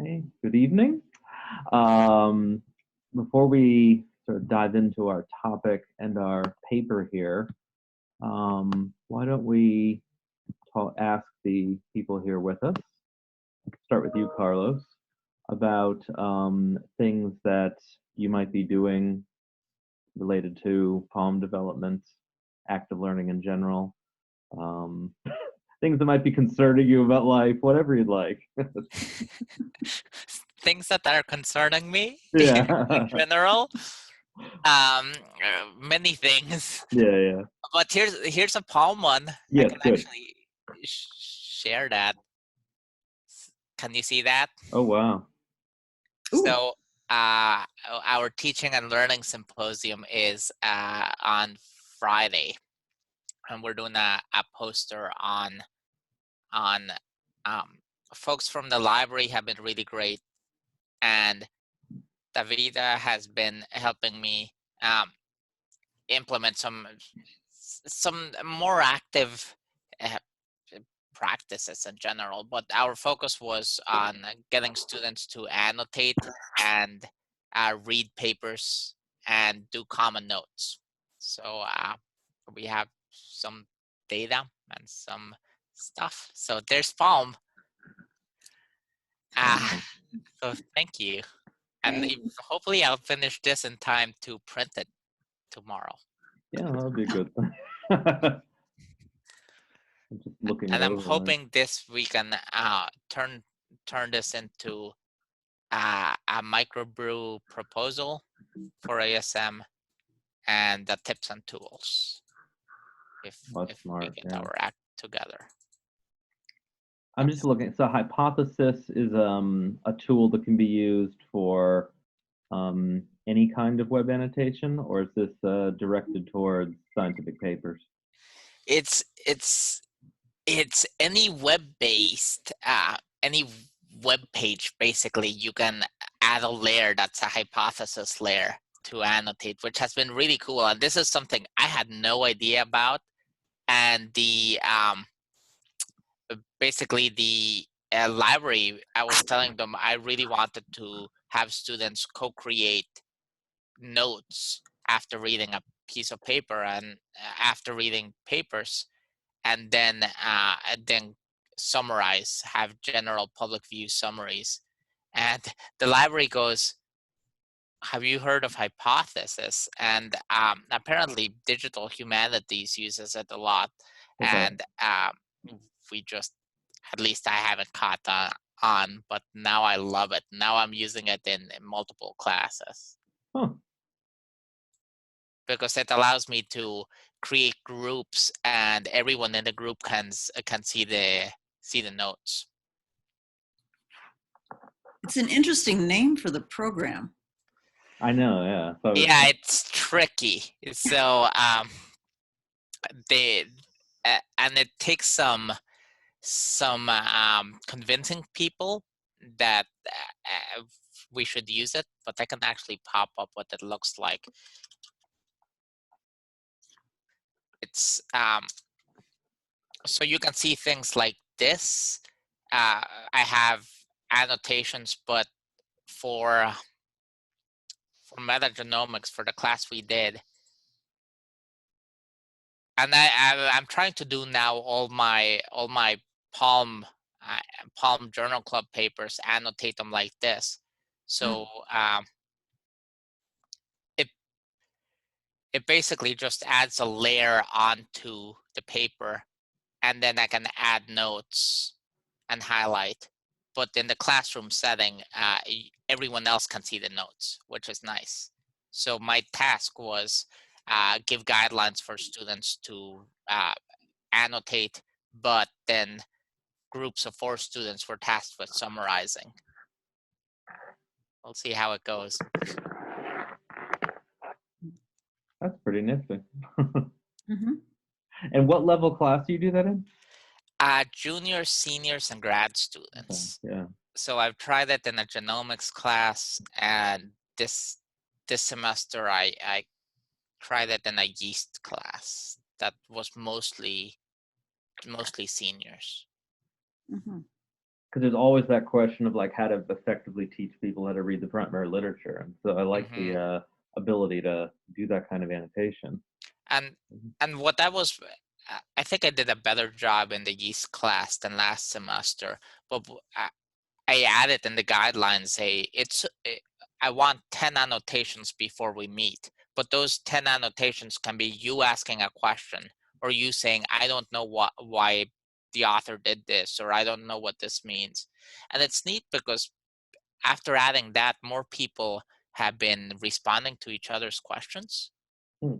Hey, good evening. Um, Before we sort of dive into our topic and our paper here, why don't we ask the people here with us, start with you, Carlos, about things that you might be doing related to poem development, active learning in general, um, things that might be concerning you about life, whatever you'd like. Things that are concerning me Yeah. in general. Um, Many things. Yeah. But here's a palm one. I Yes, can good. actually share that. Can you see that? Oh, wow. Ooh. So our teaching and learning symposium is on Friday, and we're doing a poster on um, folks from the library have been really great, and Davida has been helping me um, implement some more active uh, practices in general. But our focus was on getting students to annotate and read papers and do common notes. So we have some data and some stuff. So there's Palm. Wow. So thank you. And hopefully I'll finish this in time to print it tomorrow. Yeah, that would be a good thing. I'm just looking it And I'm over. hoping this we can turn this into a microbrew proposal for ASM and the tips and tools if That's we smart. get Yeah. our act together. I'm just looking. So hypothesis is a tool that can be used for any kind of web annotation, or is this directed towards scientific papers? It's any web-based any web page. Basically, you can add a layer that's a hypothesis layer to annotate, which has been really cool. And this is something I had no idea about. And the basically the library, I was telling them I really wanted to have students co-create notes after reading a piece of paper and after reading papers, and then summarize, have general public view summaries. And the library goes, have you heard of hypothesis? And apparently digital humanities uses it a lot. Okay. And we just, at least I haven't caught on, but now I love it. Now I'm using it in multiple classes Huh. because it allows me to create groups, and everyone in the group can see the notes. It's an interesting name for the program. I know. Yeah. So Yeah, it's tricky. So they and it takes some convincing people that we should use it, but I can actually pop up what it looks like. It's so you can see things like this. I have annotations, but for metagenomics, for the class we did, and I'm trying to do now all my Palm Palm Journal Club papers, annotate them like this. So it basically just adds a layer onto the paper, and then I can add notes and highlight. But in the classroom setting, everyone else can see the notes, which is nice. So my task was give guidelines for students to annotate, but then groups of 4 students were tasked with summarizing. We'll see how it goes. that's pretty nifty. Mm-hmm. And what level class do you do that in? Juniors, seniors, and grad students. Okay. Yeah. So I've tried it in a genomics class, and this semester I tried it in a yeast class that was mostly seniors. Mm-hmm. there's always that question of like how to effectively teach people how to read the primary literature. And so I like the ability to do that kind of annotation. And what that was, I think I did a better job in the yeast class than last semester. But I added in the guidelines, I want 10 annotations before we meet. But those 10 annotations can be you asking a question, or you saying, I don't know why the author did this, or I don't know what this means. And it's neat because after adding that, more people have been responding to each other's questions.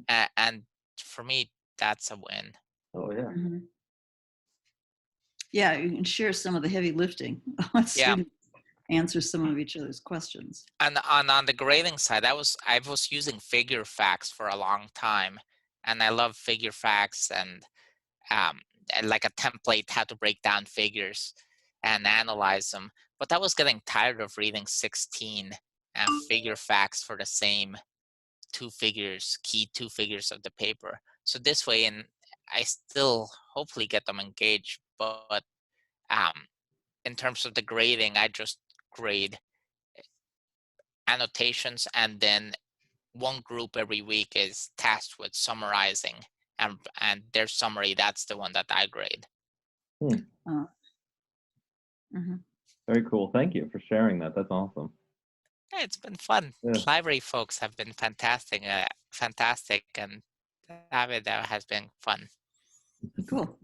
And for me, that's a win. Oh, yeah. Mm-hmm. Yeah, you can share some of the heavy lifting. Students answer some of each other's questions. And on the grading side, I was using figure facts for a long time, and I love figure facts and like a template how to break down figures and analyze them. But I was getting tired of reading 16 figure facts for the same key two figures of the paper. So this way, and I still hopefully get them engaged, but in terms of the grading, I just grade annotations, and then one group every week is tasked with summarizing, and their summary, that's the one that I grade. Very cool. Thank you for sharing that. That's awesome. Yeah, it's been fun. Yeah. Library folks have been fantastic, and David has been fun. Cool.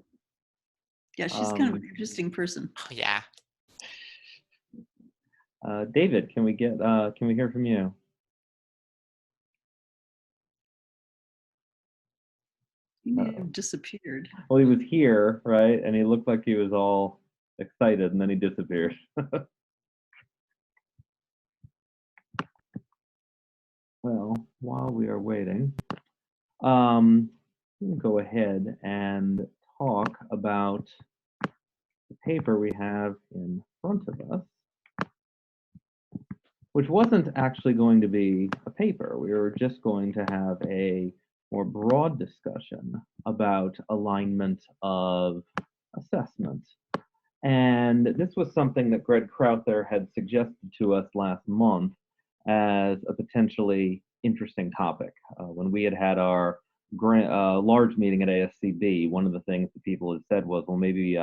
Yeah, she's kind of an interesting person. Oh, yeah. David, can we hear from you? He may have disappeared. Well, he was here, right? And he looked like he was all excited, and then he disappeared. Well, while we are waiting, we can go ahead and talk about the paper we have in front of us, which wasn't actually going to be a paper. We were just going to have a more broad discussion about alignment of assessment. And this was something that Greg Crowther had suggested to us last month as a potentially interesting topic. When we had our large meeting at ASCB, one of the things that people had said was, well, maybe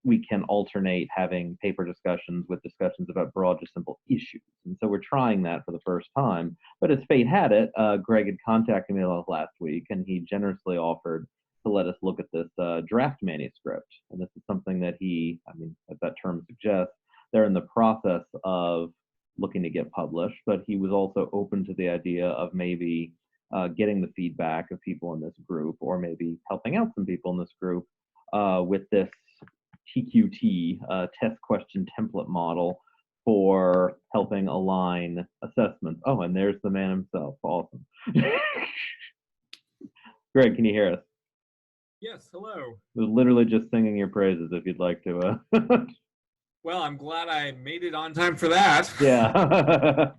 we can alternate having paper discussions with discussions about broad, just simple issues. And so we're trying that for the first time. But as fate had it, Greg had contacted me last week, and he generously offered to let us look at this draft manuscript. And this is something that as that term suggests, they're in the process of looking to get published, but he was also open to the idea of maybe getting the feedback of people in this group, or maybe helping out some people in this group with this TQT, test question template model for helping align assessments. Oh, and there's the man himself. Awesome. Greg, can you hear us? Yes, hello. I was literally just singing your praises if you'd like to. Well, I'm glad I made it on time for that. Yeah.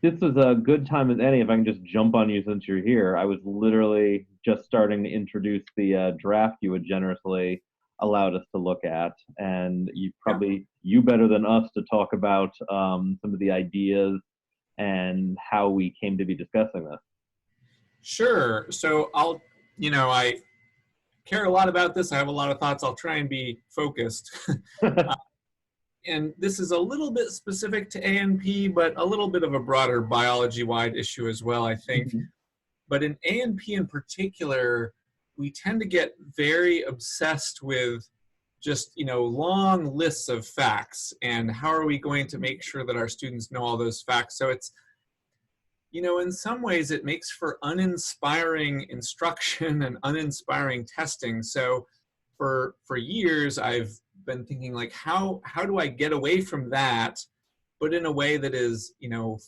This was a good time as any, if I can just jump on you since you're here. I was literally just starting to introduce the draft you had generously allowed us to look at. And you better than us to talk about some of the ideas and how we came to be discussing this. Sure. So I care a lot about this. I have a lot of thoughts. I'll try and be focused. And this is a little bit specific to ANP, but a little bit of a broader biology-wide issue as well, I think. Mm-hmm. But in ANP in particular, we tend to get very obsessed with just, long lists of facts, and how are we going to make sure that our students know all those facts? So it's, in some ways it makes for uninspiring instruction and uninspiring testing. So for years, I've been thinking, like, how do I get away from that, but in a way that is,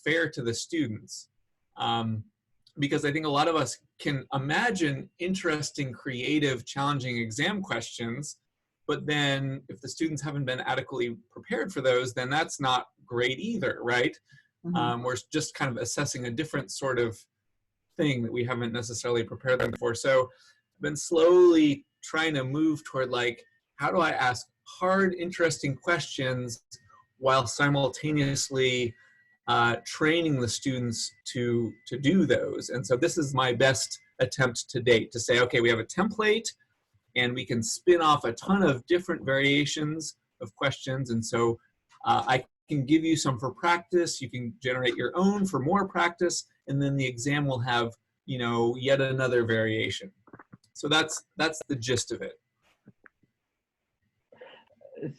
fair to the students? Because I think a lot of us can imagine interesting, creative, challenging exam questions, but then if the students haven't been adequately prepared for those, then that's not great either, right? Mm-hmm. We're just kind of assessing a different sort of thing that we haven't necessarily prepared them for. So I've been slowly trying to move toward, like, how do I ask hard, interesting questions while simultaneously training the students to do those. And so this is my best attempt to date, to say, okay, we have a template and we can spin off a ton of different variations of questions. And so I can give you some for practice. You can generate your own for more practice, and then the exam will have, you know, yet another variation. So that's the gist of it.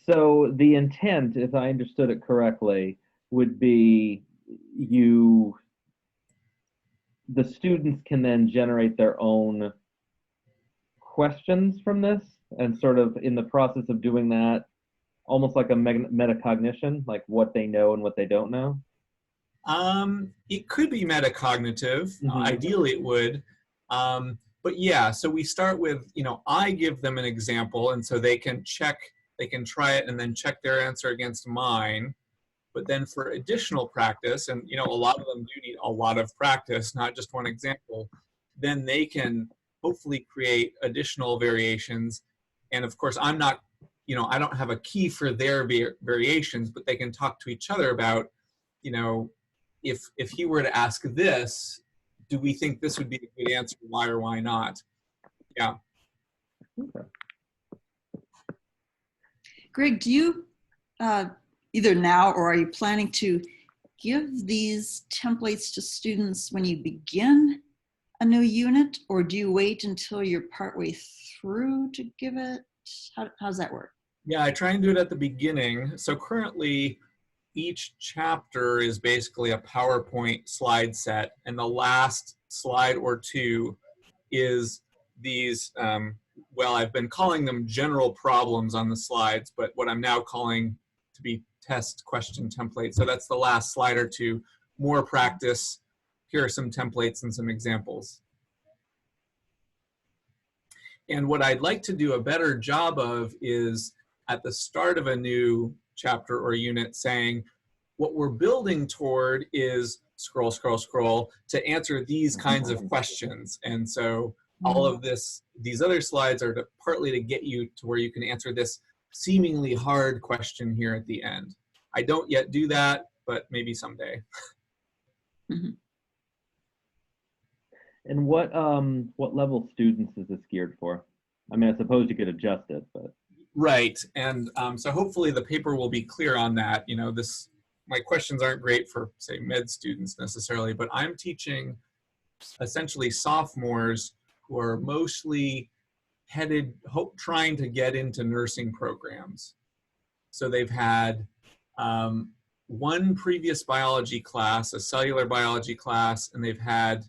So the intent, if I understood it correctly, would be the students can then generate their own questions from this, and sort of in the process of doing that, almost like a metacognition, like what they know and what they don't know. It could be metacognitive. Ideally it would. But yeah, so we start with, you know, I give them an example, and so they can try it and then check their answer against mine. But then for additional practice, and you know, a lot of them do need a lot of practice, not just one example, then they can hopefully create additional variations. And of course, I'm not, you know, I don't have a key for their variations, but they can talk to each other about, you know, if he were to ask this, do we think this would be a good answer? Why or why not? Yeah. Okay. Greg, do you, either now or are you planning to give these templates to students when you begin a new unit, or do you wait until you're partway through to give it? How does that work? Yeah, I try and do it at the beginning. So currently, each chapter is basically a PowerPoint slide set, and the last slide or two is these, well, I've been calling them general problems on the slides, but what I'm now calling to be test question templates. So that's the last slide or two, more practice. Here are some templates and some examples. And what I'd like to do a better job of is at the start of a new chapter or unit saying, what we're building toward is scroll, scroll, scroll to answer these kinds of questions. And so all of these other slides are partly to get you to where you can answer this seemingly hard question here at the end. I don't yet do that, but maybe someday. And what level students is this geared for? I mean, I suppose you could adjust it, but. Right, and so hopefully the paper will be clear on that. You know, my questions aren't great for, say, med students necessarily, but I'm teaching essentially sophomores who are mostly trying to get into nursing programs. So they've had one previous biology class, a cellular biology class, and they've had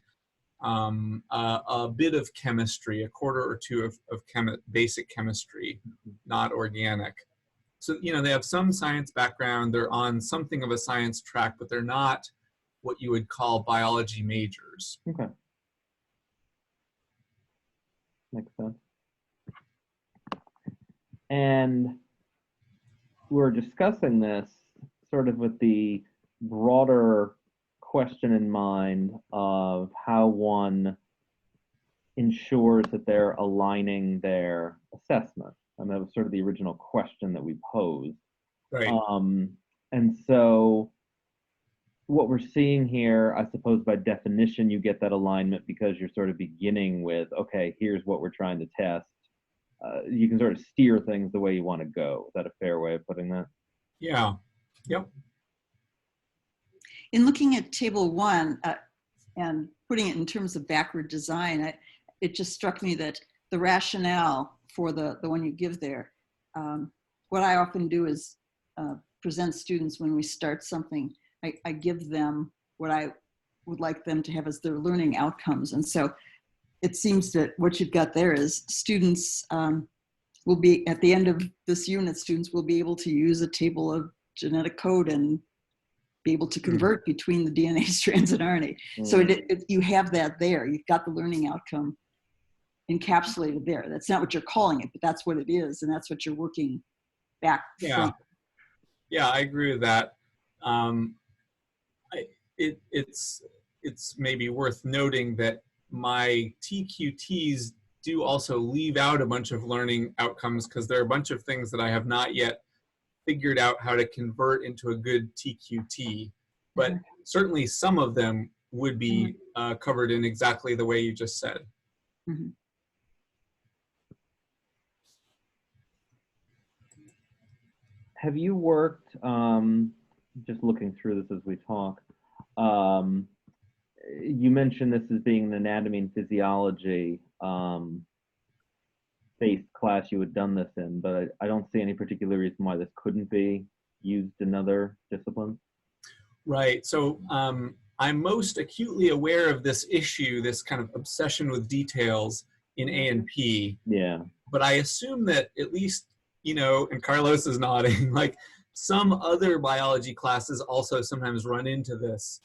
a bit of chemistry, a quarter or two of basic chemistry, not organic. So, you know, they have some science background, they're on something of a science track, but they're not what you would call biology majors. Okay. Makes sense. And we're discussing this sort of with the broader question in mind of how one ensures that they're aligning their assessment. I mean, that was sort of the original question that we posed. Right. And so what we're seeing here, I suppose by definition, you get that alignment because you're sort of beginning with, okay, here's what we're trying to test. You can sort of steer things the way you want to go. Is that a fair way of putting that? Yeah. Yep. In looking at table 1 and putting it in terms of backward design, it just struck me that the rationale for the one you give there, what I often do is present students when we start something, I give them what I would like them to have as their learning outcomes. And so it seems that what you've got there is students will be, at the end of this unit, students will be able to use a table of genetic code and be able to convert between the DNA strands and RNA. So you have that there. You've got the learning outcome encapsulated there. That's not what you're calling it, but that's what it is, and that's what you're working back from. Yeah, I agree with that. It's maybe worth noting that my TQTs do also leave out a bunch of learning outcomes because there are a bunch of things that I have not yet figured out how to convert into a good TQT. But certainly some of them would be covered in exactly the way you just said. Mhm. Have you worked, just looking through this as we talk, you mentioned this as being an anatomy and physiology based class you had done this in, but I don't see any particular reason why this couldn't be used in other disciplines. Right. So I'm most acutely aware of this issue, this kind of obsession with details in A&P. Yeah. But I assume that at least, you know, and Carlos is nodding, like some other biology classes also sometimes run into this,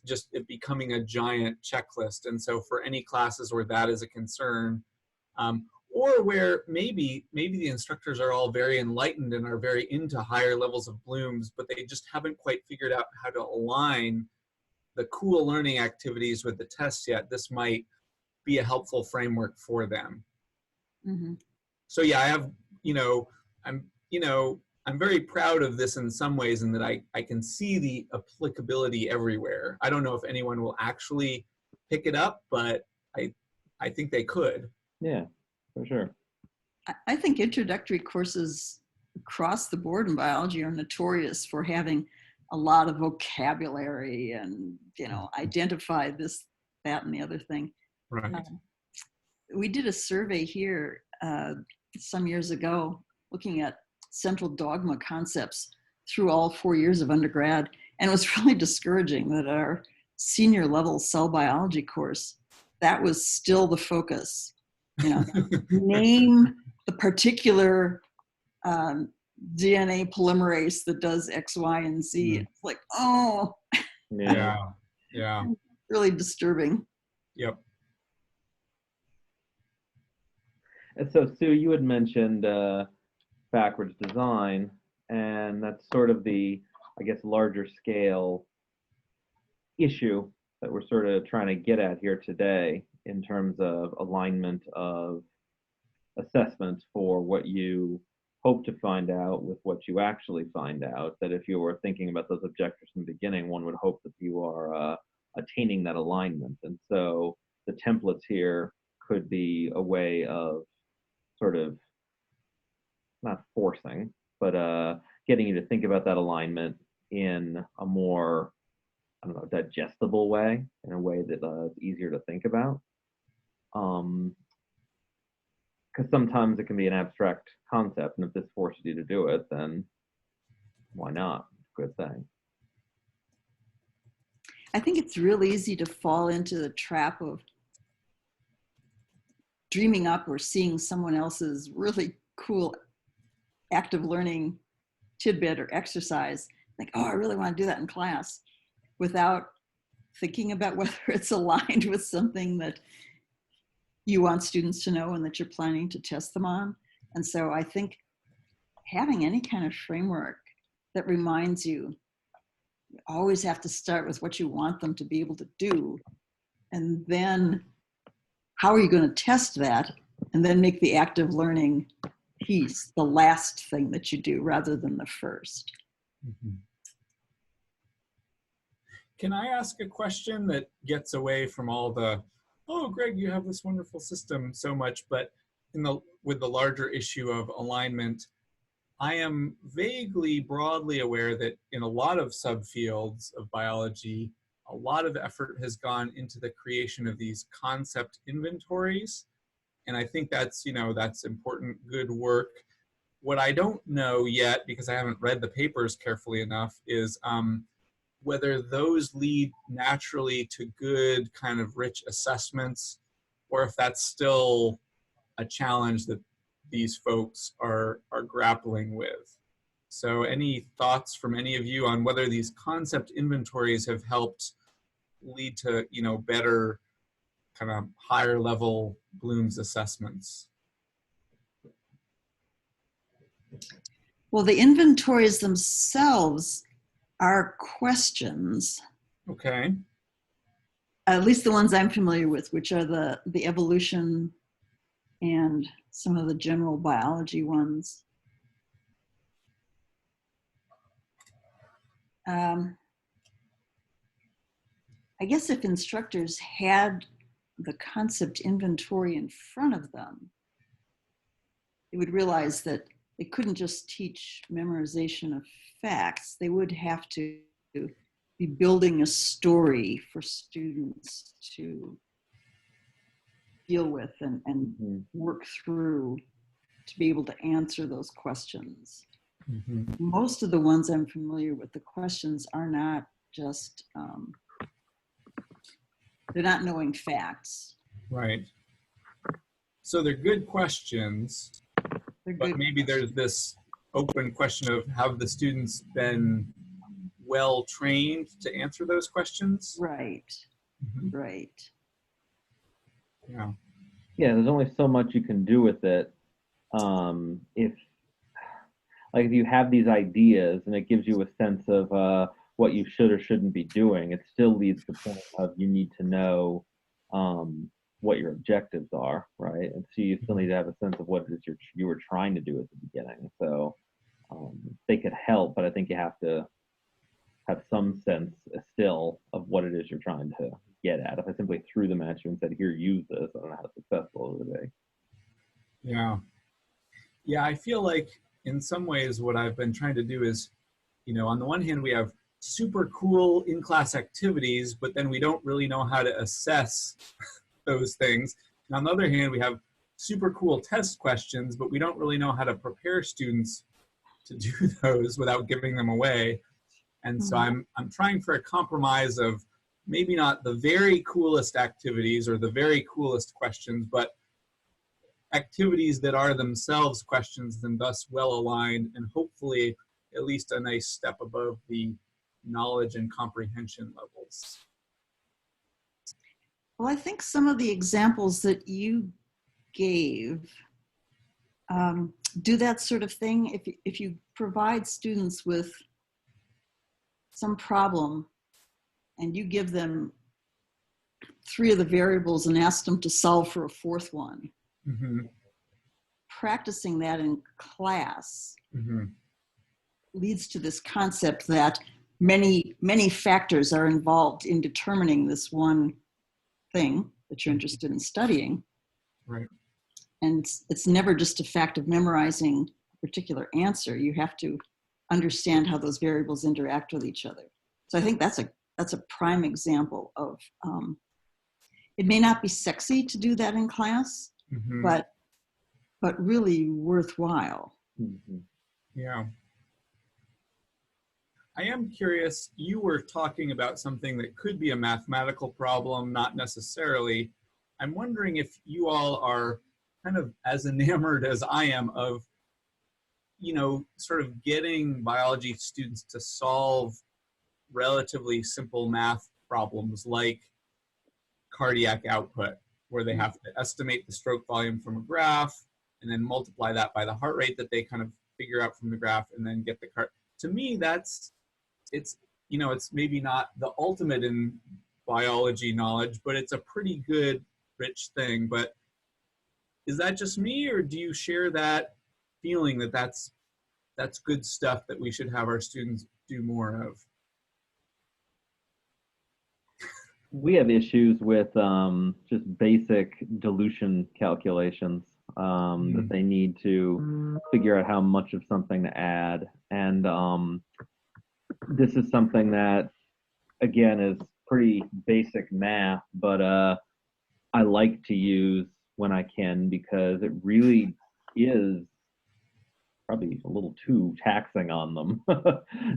just it becoming a giant checklist. And so for any classes where that is a concern, or where maybe the instructors are all very enlightened and are very into higher levels of blooms, but they just haven't quite figured out how to align the cool learning activities with the tests yet, this might be a helpful framework for them. Mm-hmm. So yeah, I have, I'm very proud of this in some ways in that I can see the applicability everywhere. I don't know if anyone will actually pick it up, but I think they could. Yeah, for sure. I think introductory courses across the board in biology are notorious for having a lot of vocabulary and, identify this, that, and the other thing. Right. We did a survey here some years ago looking at central dogma concepts through all 4 years of undergrad. And it was really discouraging that our senior level cell biology course, that was still the focus. Name the particular DNA polymerase that does X, Y, and Z. Mm. It's like, oh, Yeah. really disturbing. Yep. And so, Sue, you had mentioned backwards design, and that's sort of the, I guess, larger scale issue that we're sort of trying to get at here today in terms of alignment of assessments for what you hope to find out with what you actually find out. That if you were thinking about those objectives from the beginning, one would hope that you are attaining that alignment. And so the templates here could be a way of sort of not forcing, but getting you to think about that alignment in a more, I don't know, digestible way, in a way that is easier to think about. Because sometimes it can be an abstract concept, and if this forces you to do it, then why not? Good thing. I think it's real easy to fall into the trap of dreaming up or seeing someone else's really cool active learning tidbit or exercise, like, oh, I really want to do that in class, without thinking about whether it's aligned with something that you want students to know and that you're planning to test them on. And so I think having any kind of framework that reminds you always have to start with what you want them to be able to do, and then how are you going to test that, and then make the active learning piece the last thing that you do rather than the first. Mm-hmm. Can I ask a question that gets away from all the, oh, Greg, you have this wonderful system so much, but with the larger issue of alignment, I am vaguely, broadly aware that in a lot of subfields of biology, a lot of effort has gone into the creation of these concept inventories. And I think that's, that's important, good work. What I don't know yet, because I haven't read the papers carefully enough, is whether those lead naturally to good kind of rich assessments, or if that's still a challenge that these folks are grappling with. So any thoughts from any of you on whether these concept inventories have helped lead to, better kind of higher level Bloom's assessments? Well, the inventories themselves are questions. Okay. At least the ones I'm familiar with, which are the evolution and some of the general biology ones. I guess if instructors had the concept inventory in front of them, they would realize that they couldn't just teach memorization of facts. They would have to be building a story for students to deal with and work through to be able to answer those questions. Most of the ones I'm familiar with, the questions are not just, they're not knowing facts. Right. So they're good questions, but maybe there's this open question of have the students been well trained to answer those questions? Right. Right. Yeah. Yeah, there's only so much you can do with it. If you have these ideas and it gives you a sense of what you should or shouldn't be doing, it still leads to the point of you need to know what your objectives are, right? And so you still need to have a sense of what it is you were trying to do at the beginning. So they could help, but I think you have to have some sense still of what it is you're trying to get at. If I simply threw them at you and said, here, use this, I don't know how successful it would be. Yeah. Yeah, I feel like in some ways what I've been trying to do is, on the one hand, we have super cool in-class activities, but then we don't really know how to assess those things. And on the other hand, we have super cool test questions, but we don't really know how to prepare students to do those without giving them away. And so I'm trying for a compromise of maybe not the very coolest activities or the very coolest questions, but activities that are themselves questions and thus well aligned and hopefully at least a nice step above the knowledge and comprehension levels. Well, I think some of the examples that you gave do that sort of thing. If you provide students with some problem and you give them 3 of the variables and ask them to solve for a 4th one, practicing that in class leads to this concept that many factors are involved in determining this one thing that you're interested in studying. Right. And it's never just a fact of memorizing a particular answer. You have to understand how those variables interact with each other. So I think that's a prime example of, it may not be sexy to do that in class, but really worthwhile. Yeah. I am curious, you were talking about something that could be a mathematical problem, not necessarily. I'm wondering if you all are kind of as enamored as I am of, sort of getting biology students to solve relatively simple math problems like cardiac output, where they have to estimate the stroke volume from a graph and then multiply that by the heart rate that they kind of figure out from the graph and then get the to me, it's maybe not the ultimate in biology knowledge, but it's a pretty good, rich thing. But is that just me, or do you share that feeling that that's good stuff that we should have our students do more of? We have issues with just basic dilution calculations that they need to figure out how much of something to add. And this is something that, again, is pretty basic math, but I like to use when I can because it really is probably a little too taxing on them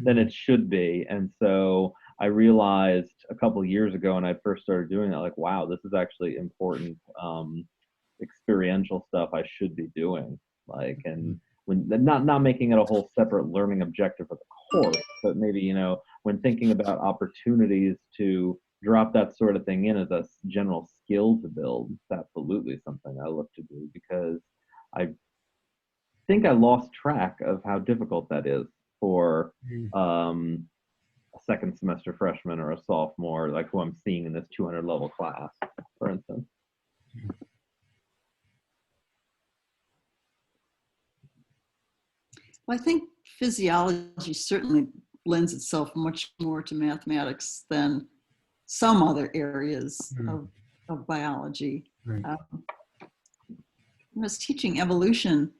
than it should be. And so I realized a couple of years ago when I first started doing that, like, wow, this is actually important experiential stuff I should be doing. Like, and when not making it a whole separate learning objective of the course, but maybe, when thinking about opportunities to drop that sort of thing in as a general skill to build, it's absolutely something I look to do because I think I lost track of how difficult that is for a second semester freshman or a sophomore, like who I'm seeing in this 200 level class, for instance. I think physiology certainly lends itself much more to mathematics than some other areas of biology. Right. When I was teaching evolution,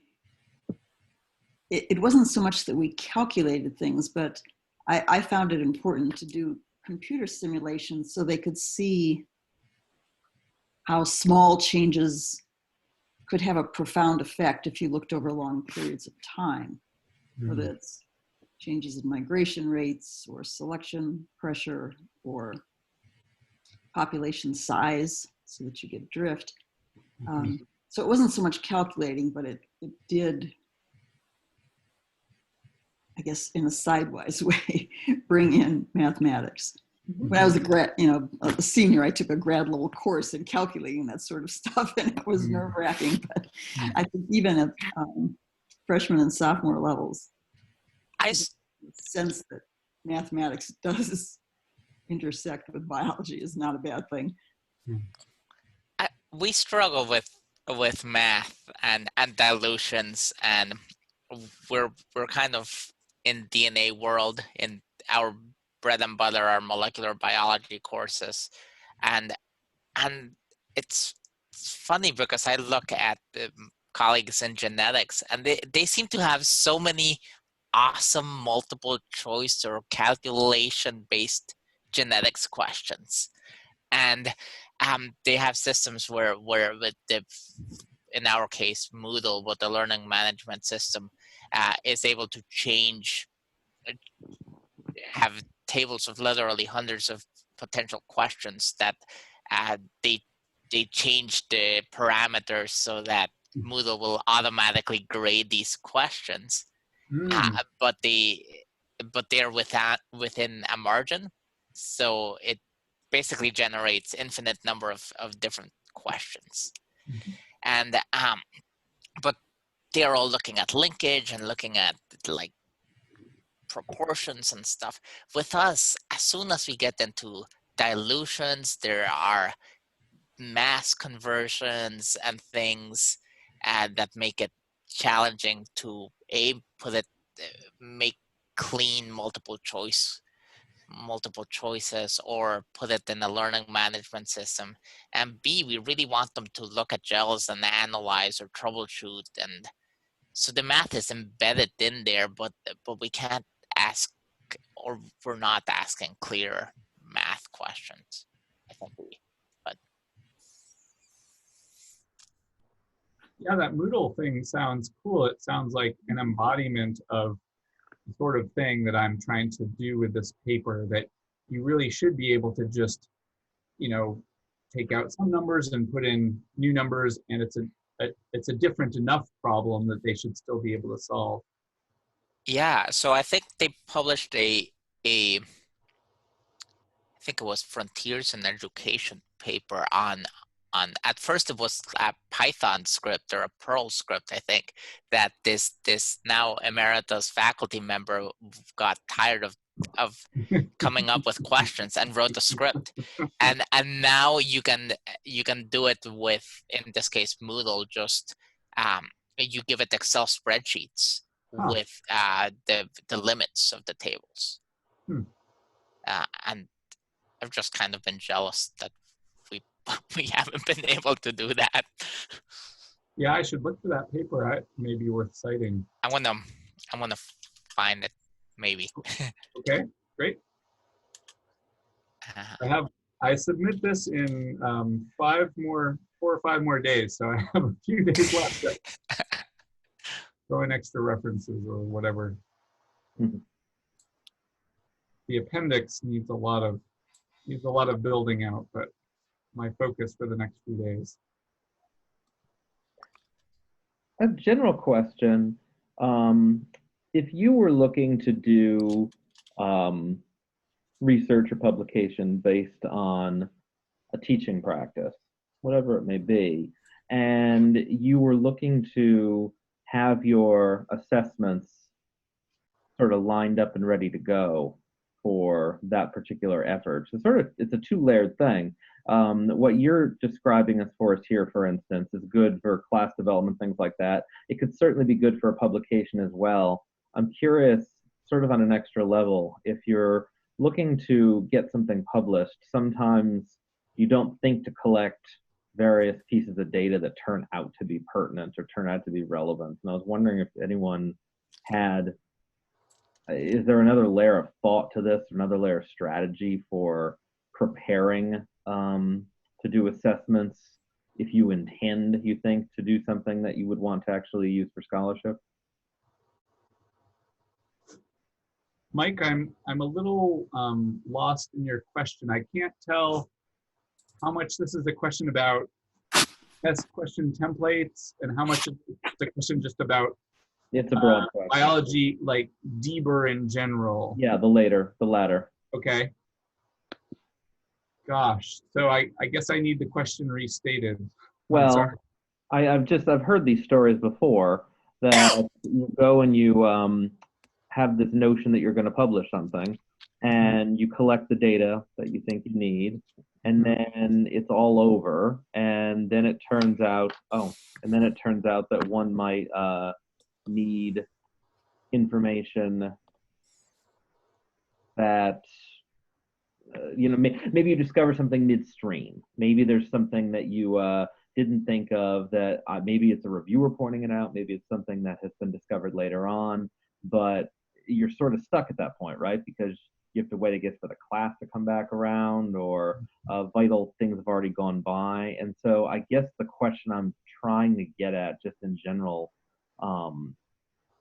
it wasn't so much that we calculated things, but I found it important to do computer simulations so they could see how small changes could have a profound effect if you looked over long periods of time, whether it's changes in migration rates or selection pressure or population size so that you get drift. So it wasn't so much calculating, but it did, I guess, in a sidewise way, bring in mathematics. When I was a senior, I took a grad level course in calculating that sort of stuff, and it was nerve-wracking. But I think even at freshman and sophomore levels, I sense that mathematics does intersect with biology is not a bad thing. We struggle with math and dilutions, and we're kind of in DNA world in our bread and butter, our molecular biology courses, and it's funny because I look at colleagues in genetics, and they seem to have so many awesome multiple choice or calculation based genetics questions, and they have systems where with the, in our case Moodle, with the learning management system, is able to have tables of literally hundreds of potential questions that they change the parameters so that Moodle will automatically grade these questions, but they're within a margin, so it basically generates infinite number of different questions, and but they're all looking at linkage and looking at like proportions and stuff. With us, as soon as we get into dilutions, there are mass conversions and things that make it challenging to make clean multiple choices, or put it in a learning management system. And B, we really want them to look at gels and analyze or troubleshoot, and so the math is embedded in there, but we can't ask, or we're not asking clear math questions, I think. But Yeah, that Moodle thing sounds cool. It sounds like an embodiment of the sort of thing that I'm trying to do with this paper, that you really should be able to just, take out some numbers and put in new numbers, and it's a different enough problem that they should still be able to solve. yeah, so I think they published I think it was Frontiers in Education paper on at first it was a Python script or a Perl script, I think, that this now emeritus faculty member got tired of coming up with questions and wrote the script, and now you can do it with, in this case, Moodle. Just you give it Excel spreadsheets with the limits of the tables, and I've just kind of been jealous that we haven't been able to do that. Yeah, I should look for that paper. It may be worth citing. I'm gonna find it, maybe. Okay, great. I submit this in 4 or 5 more days, so I have a few days left to throw in extra references or whatever. The appendix needs a lot of building out, but my focus for the next few days. A general question. If you were looking to do research or publication based on a teaching practice, whatever it may be, and you were looking to have your assessments sort of lined up and ready to go for that particular effort. So it's a two-layered thing. What you're describing as for us here, for instance, is good for class development, things like that. It could certainly be good for a publication as well. I'm curious, sort of on an extra level, if you're looking to get something published, sometimes you don't think to collect various pieces of data that turn out to be pertinent or turn out to be relevant. And I was wondering if anyone had, is there another layer of thought to this, another layer of strategy for preparing to do assessments if you intend, you think, to do something that you would want to actually use for scholarship? Mike, I'm a little lost in your question. I can't tell how much this is a question about test question templates and how much it's a question just about It's a broad question. biology, like DBER in general. Yeah, the latter. Okay. Gosh, so I guess I need the question restated. Well, I've heard these stories before that you go and you have this notion that you're going to publish something, and you collect the data that you think you need, and then it's all over, and then it turns out that one might need information that maybe you discover something midstream. Maybe there's something that you didn't think of that maybe it's a reviewer pointing it out. Maybe it's something that has been discovered later on, but you're sort of stuck at that point, right? Because you have to wait, I guess, for the class to come back around, or vital things have already gone by. And so I guess the question I'm trying to get at just in general,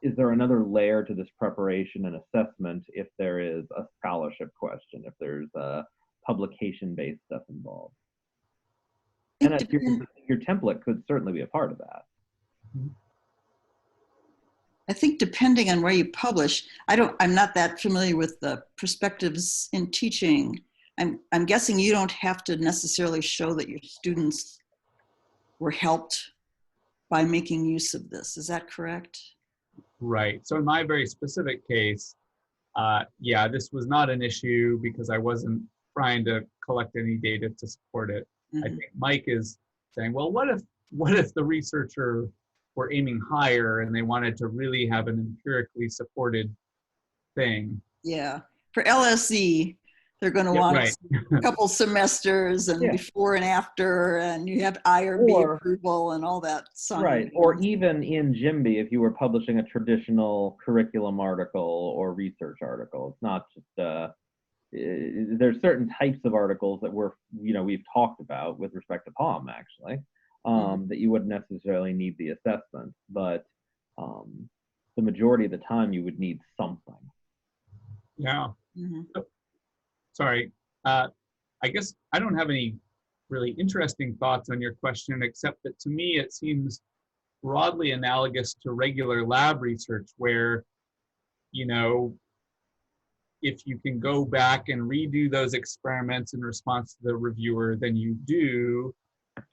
is there another layer to this preparation and assessment if there is a scholarship question, if there's a publication-based stuff involved? And your template could certainly be a part of that. I think depending on where you publish, I'm not that familiar with the perspectives in teaching. I'm guessing you don't have to necessarily show that your students were helped by making use of this. Is that correct? Right. So in my very specific case, yeah, this was not an issue because I wasn't trying to collect any data to support it. I think Mike is saying, well, what if the researcher were aiming higher and they wanted to really have an empirically supported thing? Yeah. For LSE, they're going to want right. a couple semesters and before and after, and you have IRB approval and all that. Right. Or even in JIMBY, if you were publishing a traditional curriculum article or research article, it's not just, there's certain types of articles that we've talked about with respect to POM, actually, that you wouldn't necessarily need the assessment, but the majority of the time you would need something. Yeah. Sorry. I guess I don't have any really interesting thoughts on your question, except that to me it seems broadly analogous to regular lab research where, if you can go back and redo those experiments in response to the reviewer, then you do.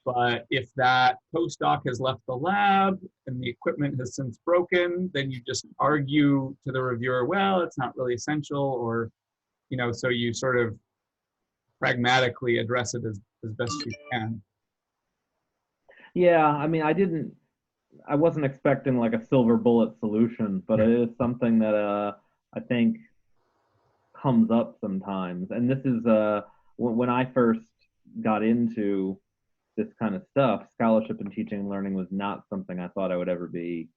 But if that postdoc has left the lab and the equipment has since broken, then you just argue to the reviewer, well, it's not really essential, or, so you sort of pragmatically address it as best you can. Yeah, I mean, I wasn't expecting like a silver bullet solution, but it is something that I think comes up sometimes. And this is when I first got into this kind of stuff, scholarship in teaching and learning was not something I thought I would ever be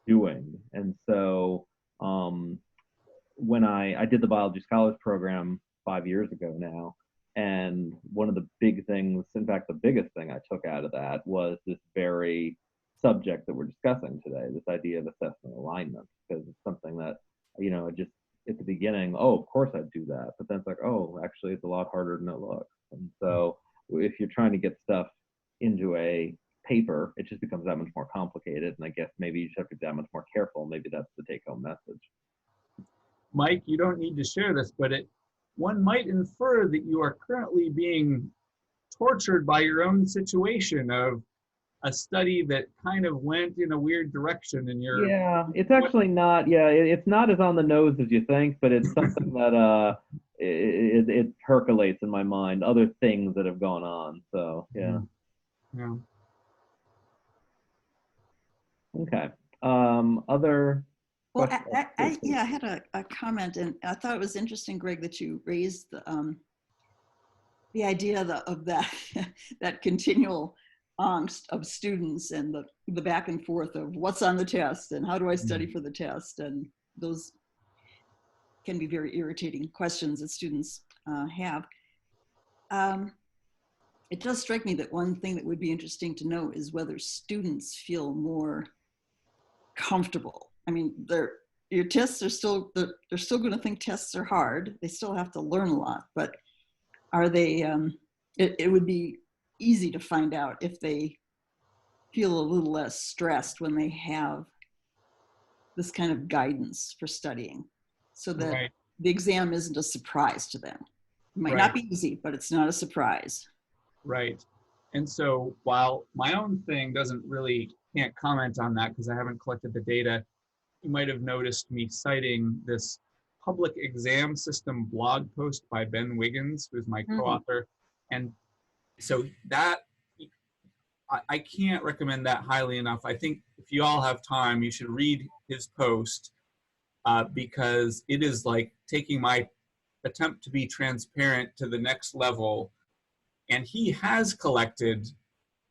doing. And so when I did the biology scholars program 5 years ago now, and one of the big things, in fact, the biggest thing I took out of that was this very subject that we're discussing today, this idea of assessment alignment, because it's something that, just at the beginning, oh, of course I'd do that. But then it's like, oh, actually, it's a lot harder than it looks. And so if you're trying to get stuff into a paper, it just becomes that much more complicated. And I guess maybe you just have to be that much more careful. Maybe that's the take-home message. Mike, you don't need to share this, but one might infer that you are currently being tortured by your own situation of a study that kind of went in a weird direction in your... Yeah, it's actually not, it's not as on the nose as you think, but it's something that it percolates in my mind, other things that have gone on, so yeah. Okay, other Well, Question? yeah, I had a comment, and I thought it was interesting, Greg, that you raised the idea of that that continual angst of students and the back and forth of what's on the test and how do I study for the test, and those can be very irritating questions that students have. It does strike me that one thing that would be interesting to know is whether students feel more comfortable. I mean, your tests are still, they're still going to think tests are hard. They still have to learn a lot, but are they, it would be easy to find out if they feel a little less stressed when they have this kind of guidance for studying, so that Right. the exam isn't a surprise to them. It might Right. not be easy, but it's not a surprise. Right. And so while my own thing can't comment on that because I haven't collected the data, you might have noticed me citing this public exam system blog post by Ben Wiggins, who's my co-author. And so that, I can't recommend that highly enough. I think if you all have time, you should read his post because it is like taking my attempt to be transparent to the next level. And he has collected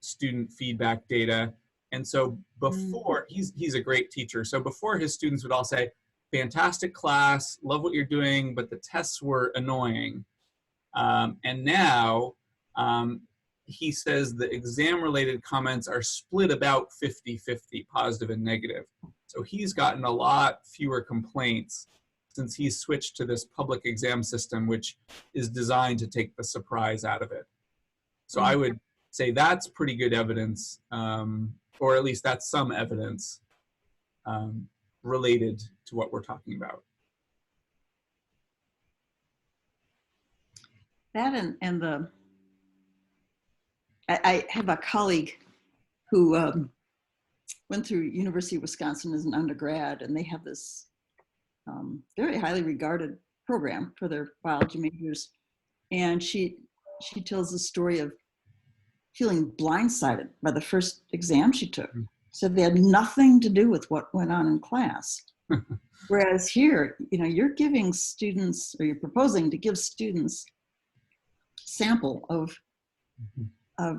student feedback data. And so before, he's a great teacher. So before, his students would all say, fantastic class, love what you're doing, but the tests were annoying. And now he says the exam related comments are split about 50-50, positive and negative. So he's gotten a lot fewer complaints since he's switched to this public exam system, which is designed to take the surprise out of it. So I would say that's pretty good evidence, or at least that's some evidence related to what we're talking about. That and I have a colleague who went through University of Wisconsin as an undergrad, and they have this very highly regarded program for their biology majors. And she tells the story of feeling blindsided by the first exam she took. Said they had nothing to do with what went on in class. Whereas here, you're giving students, or you're proposing to give students sample of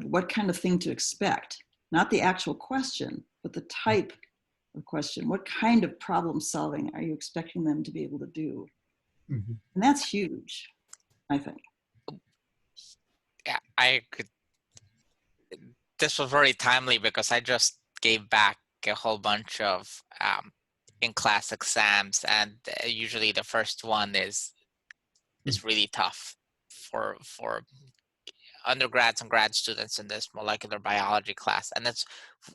what kind of thing to expect, not the actual question, but the type of question. What kind of problem solving are you expecting them to be able to do? And that's huge, I think. Yeah, I could. This was very timely because I just gave back a whole bunch of in-class exams, and usually the first one is really tough for undergrads and grad students in this molecular biology class. And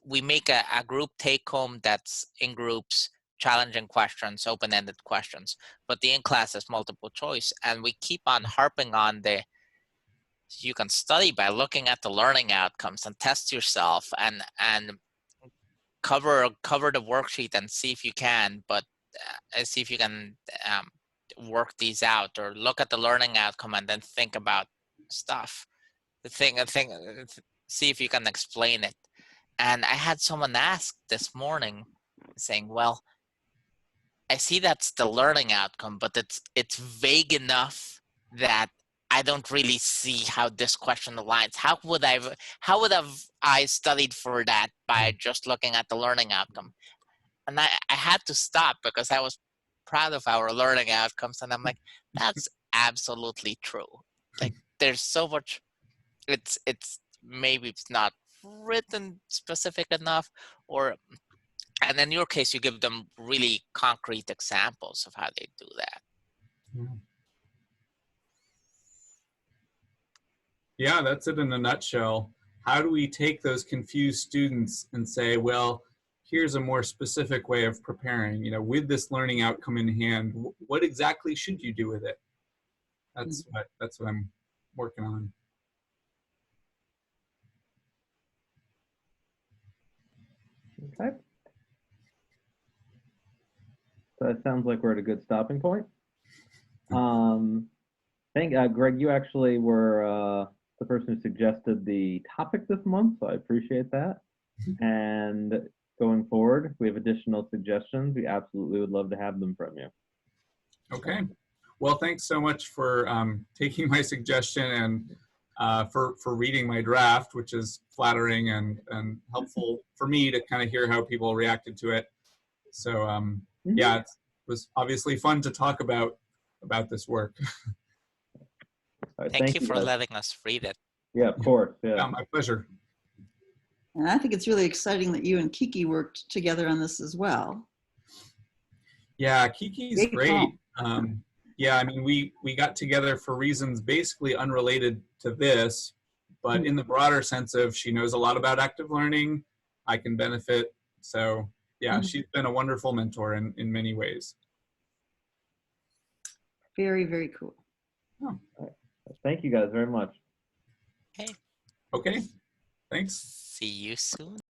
we make a group take-home that's in groups, challenging questions, open-ended questions, but the in-class is multiple choice, and we keep on harping on you can study by looking at the learning outcomes and test yourself and cover the worksheet and see if you can, but see if you can work these out, or look at the learning outcome and then think about stuff. See if you can explain it. And I had someone ask this morning saying, well, I see that's the learning outcome, but it's vague enough that I don't really see how this question aligns. How would I studied for that by just looking at the learning outcome? And I had to stop because I was proud of our learning outcomes, and I'm like, that's absolutely true. Like, there's so much. It's maybe it's not written specific enough, and in your case, you give them really concrete examples of how they do that. Yeah, that's it in a nutshell. How do we take those confused students and say, well, here's a more specific way of preparing, with this learning outcome in hand, what exactly should you do with it? That's what I'm working on. Okay. So that sounds like we're at a good stopping point. I think, Greg, you actually were the person who suggested the topic this month, so I appreciate that. And going forward. If we have additional suggestions, we absolutely would love to have them from you. Okay. Well, thanks so much for taking my suggestion and for reading my draft, which is flattering and helpful for me to kind of hear how people reacted to it. So yeah, it was obviously fun to talk about this work. All right, Thank you for guys. letting us read it. Yeah, of course. Yeah. Yeah, my pleasure. And I think it's really exciting that you and Kiki worked together on this as well. Yeah, Kiki's Great great. call. Yeah, I mean, we got together for reasons basically unrelated to this, but in the broader sense of she knows a lot about active learning, I can benefit. So yeah, she's been a wonderful mentor in many ways. Very, very cool. Oh, Thank you guys very much. Okay. okay, thanks. See you soon.